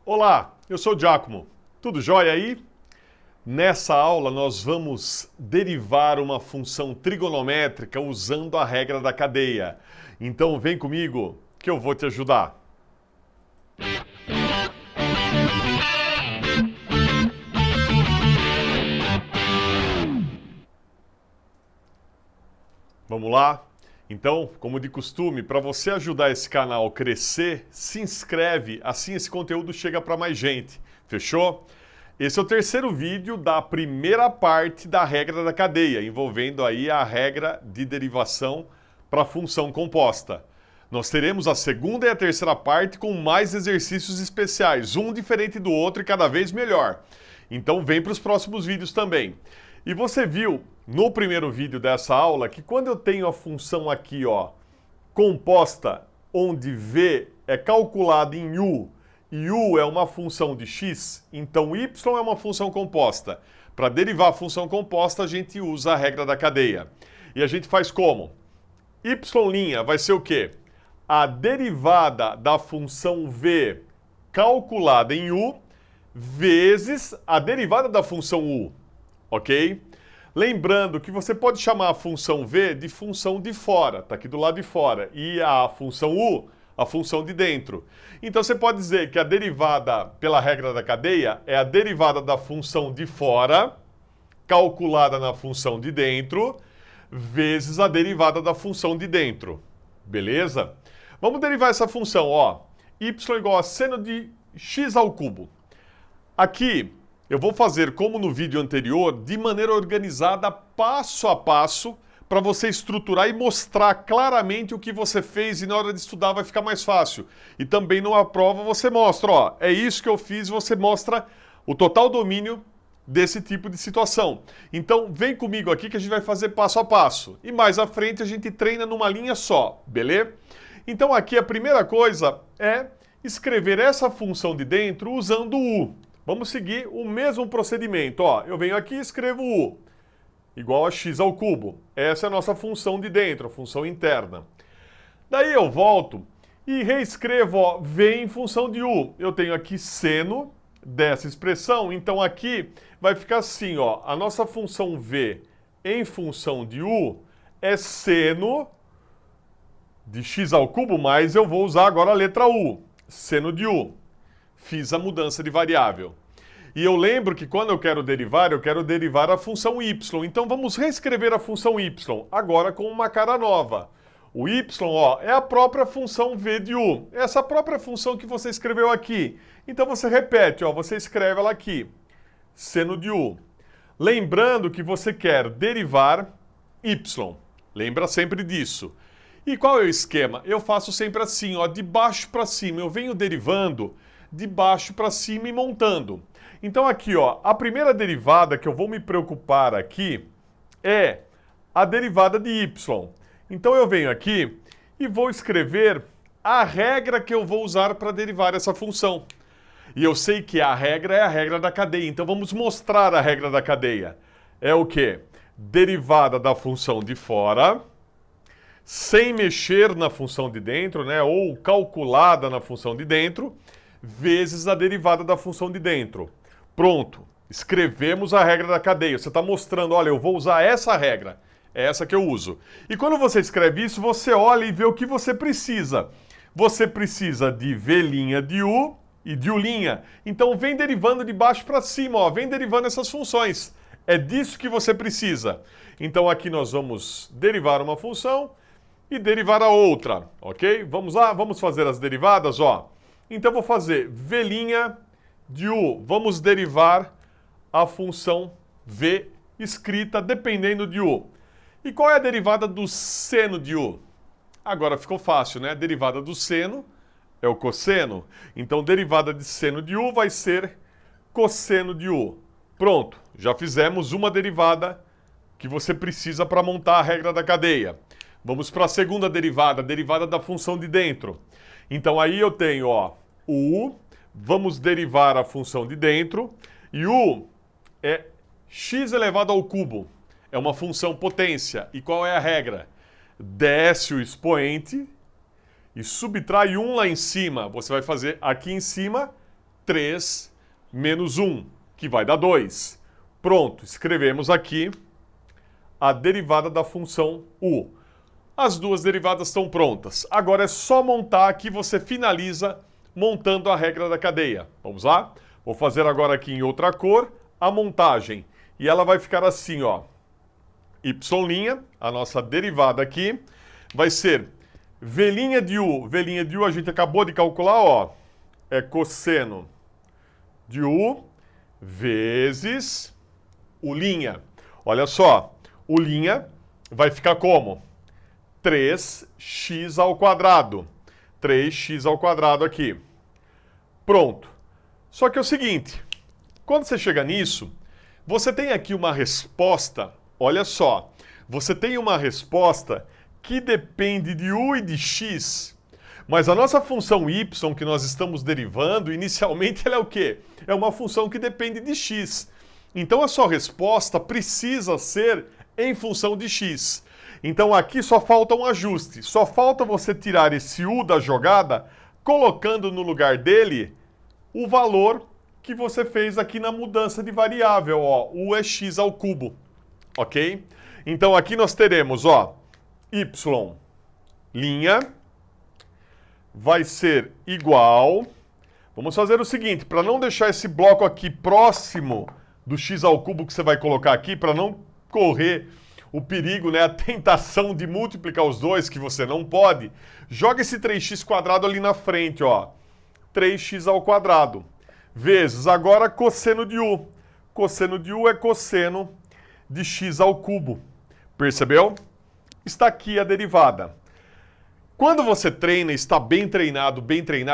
Olá, eu sou o Giacomo. Tudo jóia aí? Nessa aula nós vamos derivar uma função trigonométrica usando a regra da cadeia. Então vem comigo que eu vou te ajudar. Vamos lá? Então, como de costume, para você ajudar esse canal a crescer, se inscreve, assim esse conteúdo chega para mais gente. Fechou? Esse é o terceiro vídeo da primeira parte da regra da cadeia, envolvendo aí a regra de derivação para função composta. Nós teremos a segunda e a terceira parte com mais exercícios especiais, um diferente do outro e cada vez melhor. Então vem para os próximos vídeos também. E você viu no primeiro vídeo dessa aula que quando eu tenho a função aqui, ó, composta, onde v é calculado em u, e u é uma função de x, então y é uma função composta. Para derivar a função composta, a gente usa a regra da cadeia. E a gente faz como? Y' vai ser o quê? A derivada da função v calculada em u vezes a derivada da função u, ok? Lembrando que você pode chamar a função v de função de fora, tá aqui do lado de fora, e a função u, a função de dentro. Então você pode dizer que a derivada pela regra da cadeia é a derivada da função de fora, calculada na função de dentro, vezes a derivada da função de dentro. Beleza? Vamos derivar essa função, ó. Y igual a seno de x ao cubo. Aqui eu vou fazer, como no vídeo anterior, de maneira organizada, passo a passo, para você estruturar e mostrar claramente o que você fez e na hora de estudar vai ficar mais fácil. E também numa prova você mostra, ó, é isso que eu fiz, você mostra o total domínio desse tipo de situação. Então vem comigo aqui que a gente vai fazer passo a passo. E mais à frente a gente treina numa linha só, beleza? Então aqui a primeira coisa é escrever essa função de dentro usando o u. Vamos seguir o mesmo procedimento. Ó, eu venho aqui e escrevo u igual a x ao cubo. Essa é a nossa função de dentro, a função interna. Daí eu volto e reescrevo, ó, v em função de u. Eu tenho aqui seno dessa expressão, então aqui vai ficar assim, ó, a nossa função v em função de u é seno de x ao cubo, mas eu vou usar agora a letra u, seno de u. Fiz a mudança de variável. E eu lembro que quando eu quero derivar a função y. Então vamos reescrever a função y, agora com uma cara nova. O y, ó, é a própria função v de u. Essa própria função que você escreveu aqui. Então você repete, ó, você escreve ela aqui. Seno de u. Lembrando que você quer derivar y. Lembra sempre disso. E qual é o esquema? Eu faço sempre assim, ó, de baixo para cima. Eu venho derivando de baixo para cima e montando. Então aqui, ó, a primeira derivada que eu vou me preocupar aqui é a derivada de y. Então eu venho aqui e vou escrever a regra que eu vou usar para derivar essa função. E eu sei que a regra é a regra da cadeia, então vamos mostrar a regra da cadeia. É o quê? Derivada da função de fora, sem mexer na função de dentro, né? Ou calculada na função de dentro, vezes a derivada da função de dentro. Pronto, escrevemos a regra da cadeia. Você está mostrando, olha, eu vou usar essa regra, é essa que eu uso. E quando você escreve isso, você olha e vê o que você precisa. Você precisa de v' de u e de u'. Então vem derivando de baixo para cima, ó, vem derivando essas funções. É disso que você precisa. Então aqui nós vamos derivar uma função e derivar a outra, ok? Vamos lá, vamos fazer as derivadas, ó. Então eu vou fazer v' de u. Vamos derivar a função v escrita dependendo de u. E qual é a derivada do seno de u? Agora ficou fácil, né? A derivada do seno é o cosseno. Então derivada de seno de u vai ser cosseno de u. Pronto, já fizemos uma derivada que você precisa para montar a regra da cadeia. Vamos para a segunda derivada, a derivada da função de dentro. Então aí eu tenho, ó, o u, vamos derivar a função de dentro, e u é x elevado ao cubo. É uma função potência. E qual é a regra? Desce o expoente e subtrai 1 lá em cima. Você vai fazer aqui em cima 3 menos 1, que vai dar 2. Pronto, escrevemos aqui a derivada da função u. As duas derivadas estão prontas. Agora é só montar, aqui você finaliza montando a regra da cadeia. Vamos lá? Vou fazer agora aqui em outra cor a montagem. E ela vai ficar assim, ó. Y', a nossa derivada aqui, vai ser V' de u. V' de u a gente acabou de calcular, ó. É cosseno de u vezes u'. Olha só, u' vai ficar como? 3x ao quadrado. 3x ao quadrado aqui. Pronto. Só que é o seguinte, quando você chega nisso, você tem aqui uma resposta, olha só, você tem uma resposta que depende de u e de x, mas a nossa função y que nós estamos derivando, inicialmente ela é o quê? É uma função que depende de x. Então a sua resposta precisa ser em função de x. Então aqui só falta um ajuste, só falta você tirar esse u da jogada, colocando no lugar dele o valor que você fez aqui na mudança de variável, ó, u é x ao cubo, ok? Então aqui nós teremos, ó, y' vai ser igual, vamos fazer o seguinte, para não deixar esse bloco aqui próximo do x ao cubo que você vai colocar aqui, para não correr o perigo, né, a tentação de multiplicar os dois, que você não pode, joga esse 3x² ali na frente, ó, 3x ao quadrado, vezes agora cosseno de u. Cosseno de u é cosseno de x ao cubo. Percebeu? Está aqui a derivada. Quando você treina, está bem treinado,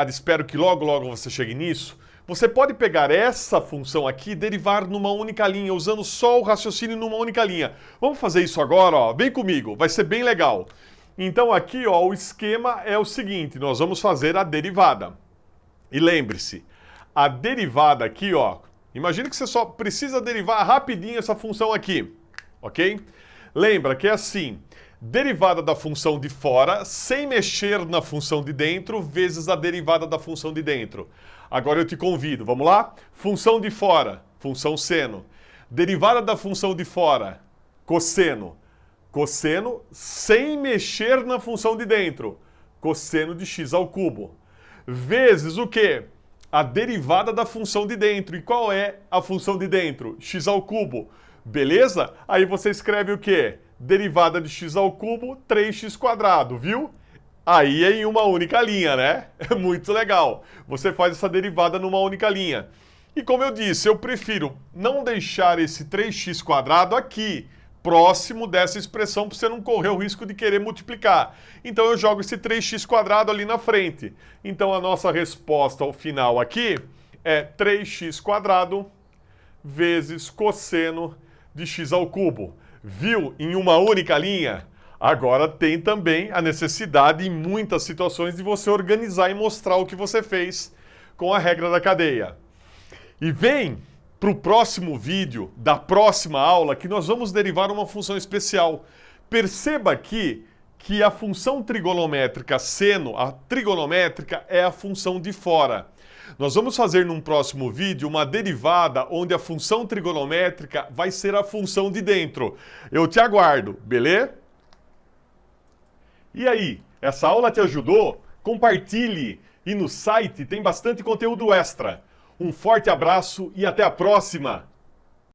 espero que logo, logo você chegue nisso, você pode pegar essa função aqui e derivar numa única linha, usando só o raciocínio numa única linha. Vamos fazer isso agora, ó. Vem comigo, vai ser bem legal. Então aqui, ó, o esquema é o seguinte, nós vamos fazer a derivada. E lembre-se, a derivada aqui, ó, imagina que você só precisa derivar rapidinho essa função aqui, ok? Lembra que é assim, derivada da função de fora, sem mexer na função de dentro, vezes a derivada da função de dentro. Agora eu te convido, vamos lá? Função de fora, função seno. Derivada da função de fora, cosseno. Cosseno sem mexer na função de dentro, cosseno de x ao cubo. Vezes o quê? A derivada da função de dentro. E qual é a função de dentro? X ao cubo. Beleza? Aí você escreve o quê? Derivada de x ao cubo, 3x², viu? Aí é em uma única linha, né? É muito legal. Você faz essa derivada numa única linha. E como eu disse, eu prefiro não deixar esse 3x² aqui, próximo dessa expressão, para você não correr o risco de querer multiplicar. Então eu jogo esse 3x² ali na frente. Então a nossa resposta ao final aqui é 3x² vezes cosseno de x ao cubo. Viu? Em uma única linha? Agora tem também a necessidade, em muitas situações, de você organizar e mostrar o que você fez com a regra da cadeia. E vem para o próximo vídeo da próxima aula que nós vamos derivar uma função especial. Perceba aqui que a função trigonométrica seno, a trigonométrica, é a função de fora. Nós vamos fazer num próximo vídeo uma derivada onde a função trigonométrica vai ser a função de dentro. Eu te aguardo, beleza? E aí, essa aula te ajudou? Compartilhe! E no site tem bastante conteúdo extra. Um forte abraço e até a próxima!